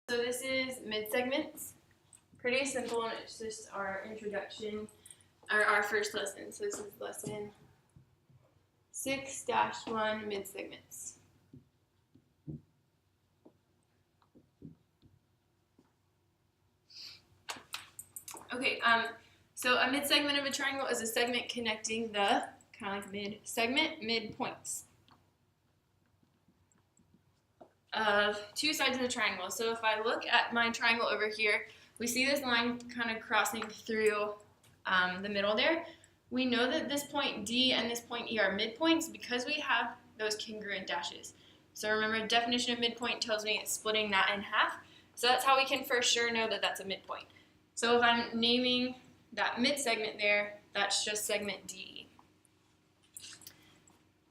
So this is mid-segments. Pretty simple, and it's just our introduction, or our first lesson. So this is lesson 6-1, mid-segments. Okay, so a mid-segment of a triangle is a segment connecting the, kind of like mid-segment, midpoints of two sides of the triangle. So if I look at my triangle over here, we see this line kind of crossing through the middle there. We know that this point D and this point E are midpoints because we have those congruent dashes. So remember, definition of midpoint tells me it's splitting that in half. So that's how we can for sure know that that's a midpoint. So if I'm naming that mid-segment there, that's just segment DE.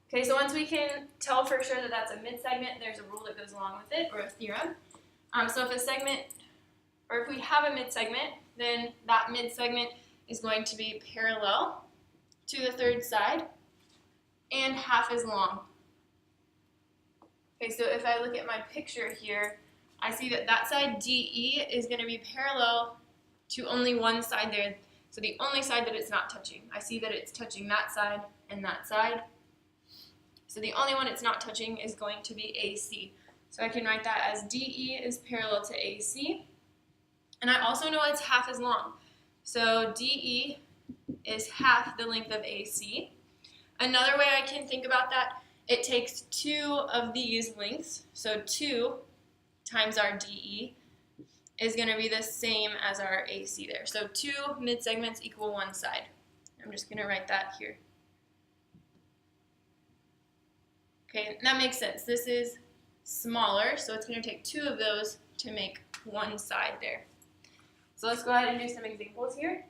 Okay, so once we can tell for sure that that's a mid-segment, there's a rule that goes along with it, or a theorem. So if a segment, or if we have a mid-segment, then that mid-segment is going to be parallel to the third side and half as long. Okay, so if I look at my picture here, I see that that side DE is going to be parallel to only one side there. So the only side that it's not touching. I see that it's touching that side and that side. So the only one it's not touching is going to be AC. So I can write that as DE is parallel to AC. And I also know it's half as long. So DE is half the length of AC. Another way I can think about that, it takes two of these lengths. So 2 times our DE is going to be the same as our AC there. So 2 mid-segments equal one side. I'm just going to write that here. Okay, that makes sense. This is smaller, so it's going to take 2 of those to make one side there. So let's go ahead and do some examples here.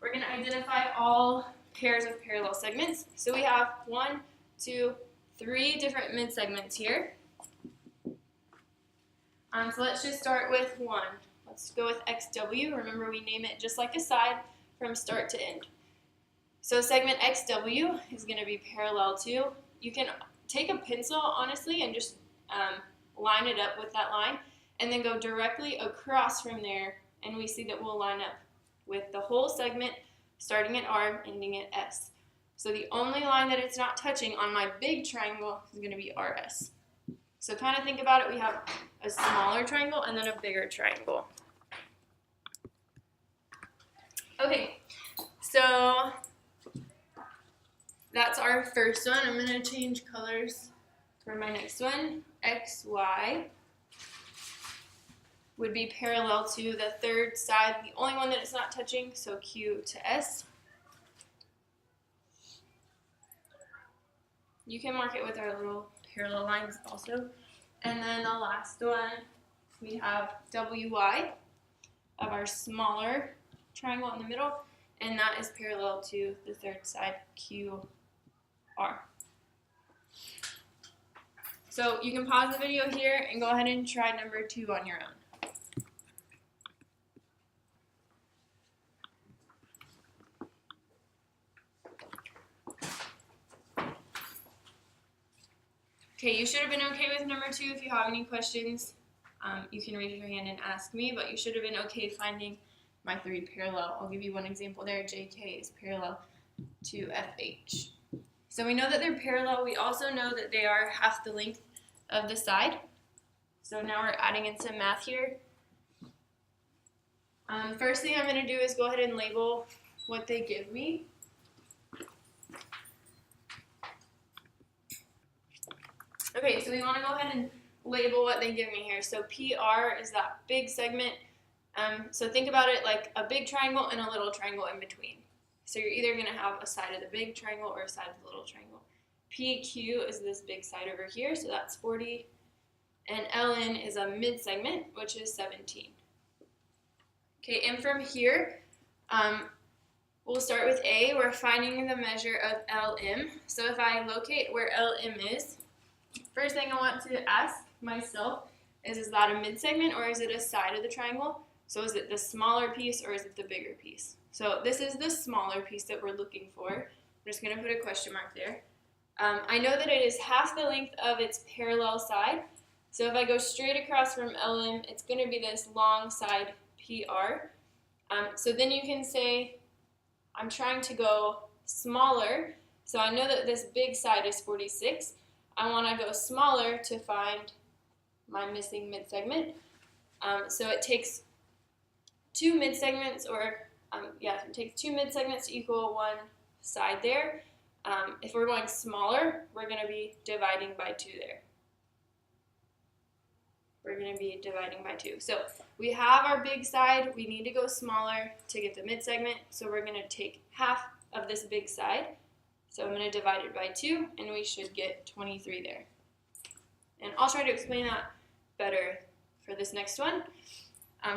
We're going to identify all pairs of parallel segments. So we have 1, 2, 3 different mid-segments here. So let's just start with 1. Let's go with XW. Remember, we name it just like a side from start to end. So segment XW is going to be parallel to, you can take a pencil, honestly, and just line it up with that line, and then go directly across from there, and we see that we'll line up with the whole segment, starting at R, ending at S. So the only line that it's not touching on my big triangle is going to be RS. So kind of think about it, we have a smaller triangle and then a bigger triangle. Okay, so that's our first one. I'm going to change colors for my next one. XY would be parallel to the third side, the only one that it's not touching, so Q to S. You can mark it with our little parallel lines also. And then the last one, we have WY of our smaller triangle in the middle, and that is parallel to the third side, QR. So you can pause the video here and go ahead and try number 2 on your own. Okay, you should have been okay with number 2. If you have any questions, you can raise your hand and ask me, but you should have been okay finding my 3 parallel. I'll give you one example there. JK is parallel to FH. So we know that they're parallel. We also know that they are half the length of the side. So now we're adding in some math here. First thing I'm going to do is go ahead and label what they give me. Okay, so we want to go ahead and label what they give me here. So PR is that big segment. So think about it like a big triangle and a little triangle in between. So you're either going to have a side of the big triangle or a side of the little triangle. PQ is this big side over here, so that's 40. And LN is a mid-segment, which is 17. Okay, and from here, we'll start with A. We're finding the measure of LM. So if I locate where LM is, first thing I want to ask myself is that a mid-segment or is it a side of the triangle? So is it the smaller piece or is it the bigger piece? So this is the smaller piece that we're looking for. I'm just going to put a question mark there. I know that it is half the length of its parallel side. So if I go straight across from LM, it's going to be this long side PR. So then you can say, I'm trying to go smaller. So I know that this big side is 46. I want to go smaller to find my missing midsegment. So it takes two midsegments, it takes two midsegments to equal one side there. If we're going smaller, we're going to be dividing by 2 there. We're going to be dividing by 2. So we have our big side. We need to go smaller to get the midsegment. So we're going to take half of this big side. So I'm going to divide it by 2, and we should get 23 there. And I'll try to explain that better for this next one.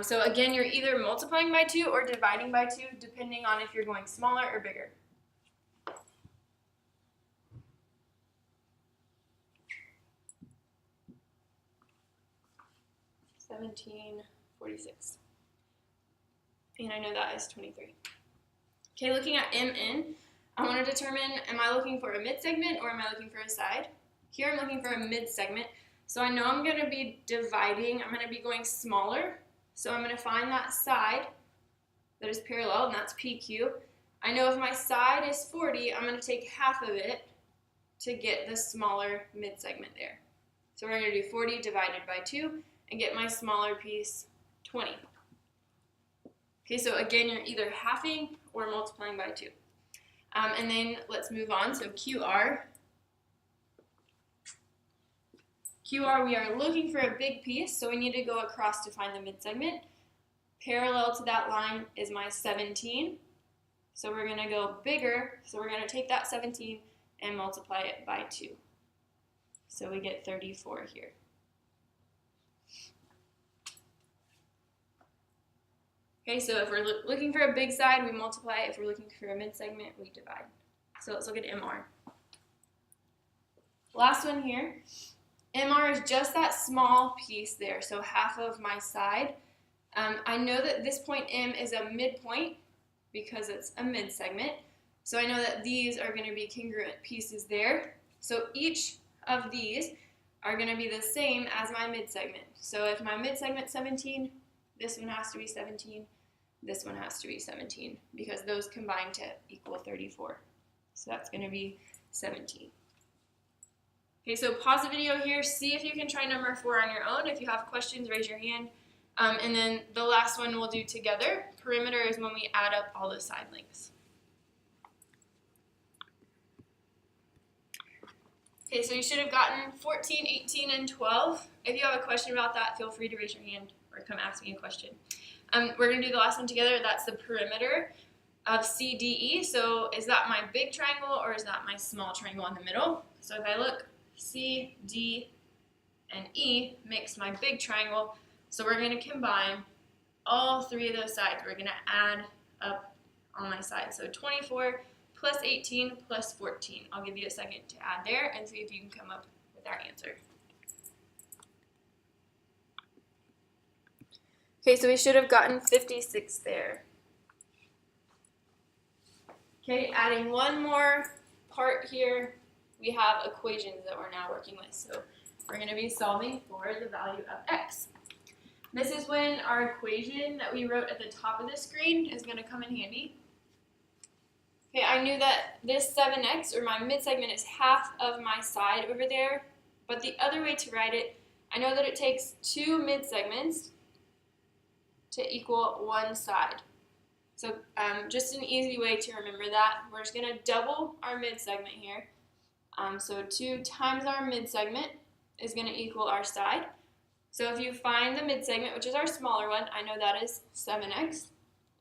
So again, you're either multiplying by 2 or dividing by 2, depending on if you're going smaller or bigger. $17.46. And I know that is 23. Okay, looking at MN, I want to determine, am I looking for a midsegment or am I looking for a side? Here I'm looking for a midsegment. So I know I'm going to be dividing, I'm going to be going smaller. So I'm going to find that side that is parallel, and that's PQ. I know if my side is 40, I'm going to take half of it to get the smaller midsegment there. So we're going to do 40 divided by 2 and get my smaller piece, 20. Okay, so again, you're either halving or multiplying by 2. And then let's move on. So QR, we are looking for a big piece, so we need to go across to find the midsegment. Parallel to that line is my 17. So we're going to go bigger, so we're going to take that 17 and multiply it by 2. So we get 34 here. Okay, so if we're looking for a big side, we multiply. If we're looking for a midsegment, we divide. So let's look at MR. Last one here. MR is just that small piece there, so half of my side. I know that this point M is a midpoint because it's a midsegment. So I know that these are going to be congruent pieces there. So each of these are going to be the same as my midsegment. So if my midsegment 17, this one has to be 17, this one has to be 17, because those combine to equal 34. So that's going to be 17. Okay, so pause the video here, see if you can try number 4 on your own. If you have questions, raise your hand. And then the last one we'll do together. Perimeter is when we add up all the side lengths. Okay, so you should have gotten 14, 18, and 12. If you have a question about that, feel free to raise your hand or come ask me a question. We're going to do the last one together. That's the perimeter of CDE. So is that my big triangle or is that my small triangle in the middle? So if I look, C, D, and E makes my big triangle. So we're going to combine all 3 of those sides. We're going to add up on my side. So 24 plus 18 plus 14. I'll give you a second to add there and see if you can come up with our answer. Okay, so we should have gotten 56 there. Okay, adding one more part here, we have equations that we're now working with. So we're going to be solving for the value of x. This is when our equation that we wrote at the top of the screen is going to come in handy. Okay, I knew that this 7x, or my midsegment, is half of my side over there. But the other way to write it, I know that it takes 2 midsegments to equal one side. So just an easy way to remember that, we're just going to double our midsegment here. So 2 times our midsegment is going to equal our side. So if you find the midsegment, which is our smaller one, I know that is 7x.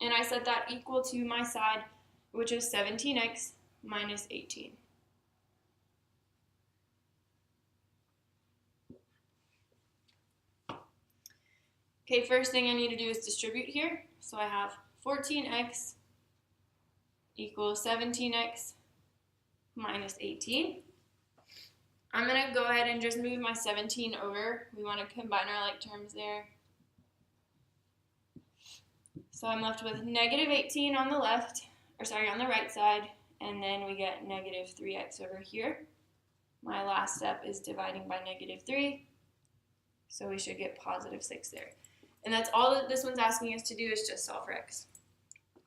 And I set that equal to my side, which is 17x minus 18. Okay, first thing I need to do is distribute here. So I have 14x equals 17x minus 18. I'm going to go ahead and just move my 17 over. We want to combine our like terms there. So I'm left with negative 18 on the left, on the right side, and then we get negative 3x over here. My last step is dividing by negative 3, So we should get positive 6 there. And that's all that this one's asking us to do is just solve for x.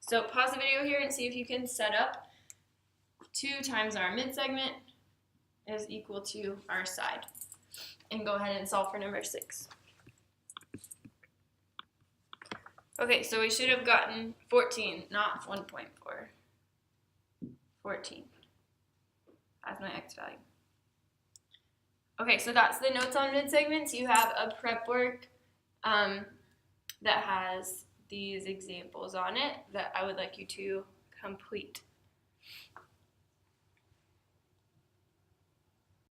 So pause the video here and see if you can set up 2 times our midsegment is equal to our side. And go ahead and solve for number 6. Okay, so we should have gotten 14, not 1.4. 14 as my x value. Okay, so that's the notes on midsegments. You have a prep work that has these examples on it that I would like you to complete.